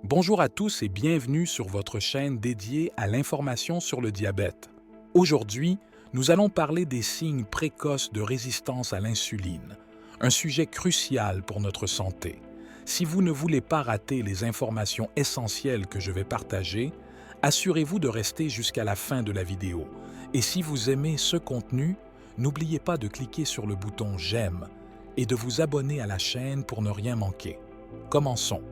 Bonjour à tous et bienvenue sur votre chaîne dédiée à l'information sur le diabète. Aujourd'hui, nous allons parler des signes précoces de résistance à l'insuline, un sujet crucial pour notre santé. Si vous ne voulez pas rater les informations essentielles que je vais partager, assurez-vous de rester jusqu'à la fin de la vidéo. Et si vous aimez ce contenu, n'oubliez pas de cliquer sur le bouton « J'aime » et de vous abonner à la chaîne pour ne rien manquer. Commençons.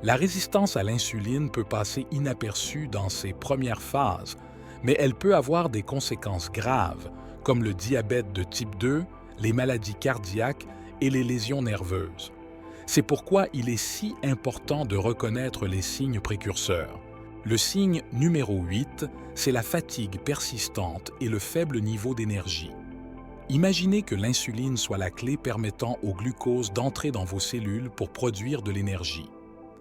La résistance à l'insuline peut passer inaperçue dans ses premières phases, mais elle peut avoir des conséquences graves, comme le diabète de type 2, les maladies cardiaques et les lésions nerveuses. C'est pourquoi il est si important de reconnaître les signes précurseurs. Le signe numéro 8, c'est la fatigue persistante et le faible niveau d'énergie. Imaginez que l'insuline soit la clé permettant au glucose d'entrer dans vos cellules pour produire de l'énergie.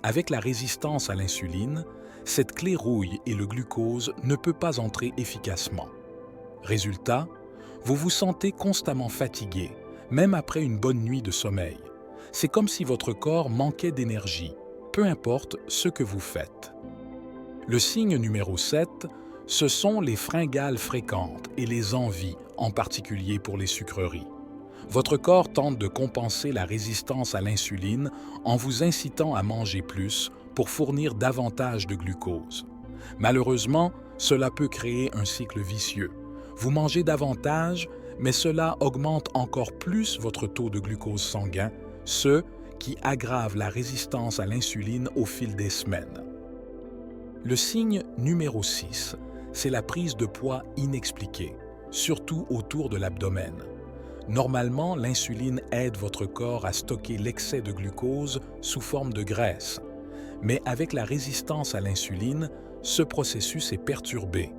Avec la résistance à l'insuline, cette clé rouille et le glucose ne peut pas entrer efficacement. Résultat, vous vous sentez constamment fatigué, même après une bonne nuit de sommeil. C'est comme si votre corps manquait d'énergie, peu importe ce que vous faites. Le signe numéro 7, ce sont les fringales fréquentes et les envies, en particulier pour les sucreries. Votre corps tente de compenser la résistance à l'insuline en vous incitant à manger plus pour fournir davantage de glucose. Malheureusement, cela peut créer un cycle vicieux. Vous mangez davantage, mais cela augmente encore plus votre taux de glucose sanguin, ce qui aggrave la résistance à l'insuline au fil des semaines. Le signe numéro 6, c'est la prise de poids inexpliquée, surtout autour de l'abdomen. Normalement, l'insuline aide votre corps à stocker l'excès de glucose sous forme de graisse. Mais avec la résistance à l'insuline, ce processus est perturbé.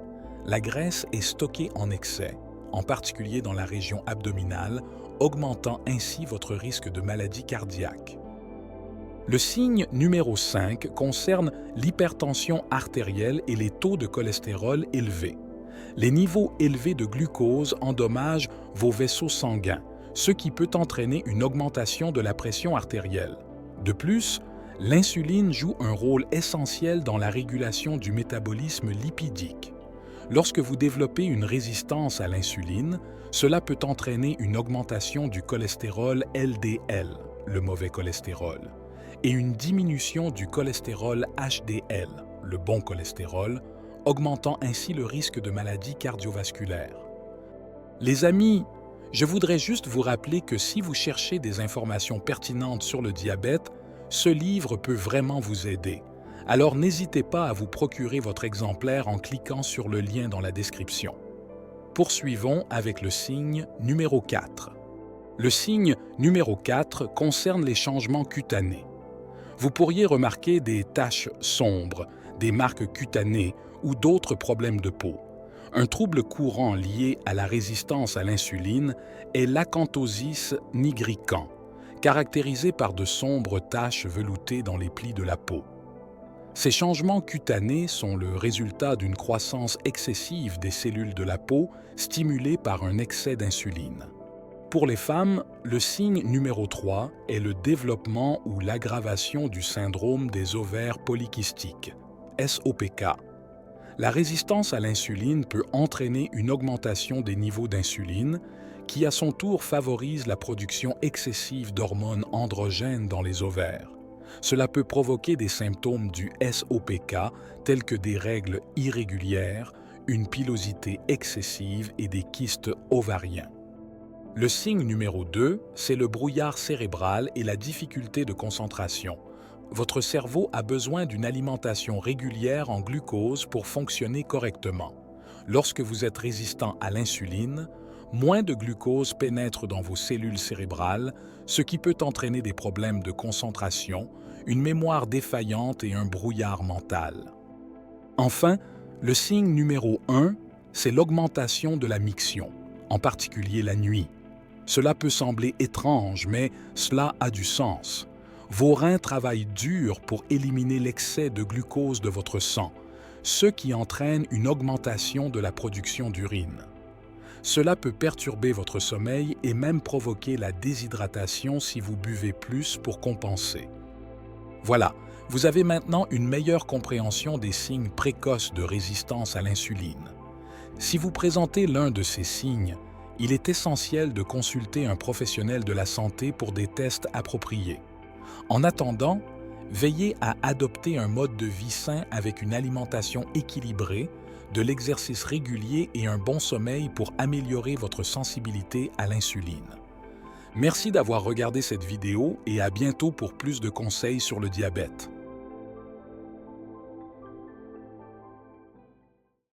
La graisse est stockée en excès, en particulier dans la région abdominale, augmentant ainsi votre risque de maladie cardiaque. Le signe numéro 5 concerne l'hypertension artérielle et les taux de cholestérol élevés. Les niveaux élevés de glucose endommagent vos vaisseaux sanguins, ce qui peut entraîner une augmentation de la pression artérielle. De plus, l'insuline joue un rôle essentiel dans la régulation du métabolisme lipidique. Lorsque vous développez une résistance à l'insuline, cela peut entraîner une augmentation du cholestérol LDL, le mauvais cholestérol, et une diminution du cholestérol HDL, le bon cholestérol, augmentant ainsi le risque de maladies cardiovasculaires. Les amis, je voudrais juste vous rappeler que si vous cherchez des informations pertinentes sur le diabète, ce livre peut vraiment vous aider. Alors n'hésitez pas à vous procurer votre exemplaire en cliquant sur le lien dans la description. Poursuivons avec le signe numéro 4. Le signe numéro 4 concerne les changements cutanés. Vous pourriez remarquer des taches sombres, des marques cutanées ou d'autres problèmes de peau. Un trouble courant lié à la résistance à l'insuline est l'acanthosis nigricans, caractérisé par de sombres taches veloutées dans les plis de la peau. Ces changements cutanés sont le résultat d'une croissance excessive des cellules de la peau stimulée par un excès d'insuline. Pour les femmes, le signe numéro 3 est le développement ou l'aggravation du syndrome des ovaires polykystiques, SOPK. La résistance à l'insuline peut entraîner une augmentation des niveaux d'insuline, qui à son tour favorise la production excessive d'hormones androgènes dans les ovaires. Cela peut provoquer des symptômes du SOPK tels que des règles irrégulières, une pilosité excessive et des kystes ovariens. Le signe numéro 2, c'est le brouillard cérébral et la difficulté de concentration. Votre cerveau a besoin d'une alimentation régulière en glucose pour fonctionner correctement. Lorsque vous êtes résistant à l'insuline, moins de glucose pénètre dans vos cellules cérébrales, ce qui peut entraîner des problèmes de concentration, une mémoire défaillante et un brouillard mental. Enfin, le signe numéro 1, c'est l'augmentation de la miction, en particulier la nuit. Cela peut sembler étrange, mais cela a du sens. Vos reins travaillent dur pour éliminer l'excès de glucose de votre sang, ce qui entraîne une augmentation de la production d'urine. Cela peut perturber votre sommeil et même provoquer la déshydratation si vous buvez plus pour compenser. Voilà, Vous avez maintenant une meilleure compréhension des signes précoces de résistance à l'insuline. Si vous présentez l'un de ces signes, il est essentiel de consulter un professionnel de la santé pour des tests appropriés. En attendant, veillez à adopter un mode de vie sain avec une alimentation équilibrée, de l'exercice régulier et un bon sommeil pour améliorer votre sensibilité à l'insuline. Merci d'avoir regardé cette vidéo et à bientôt pour plus de conseils sur le diabète.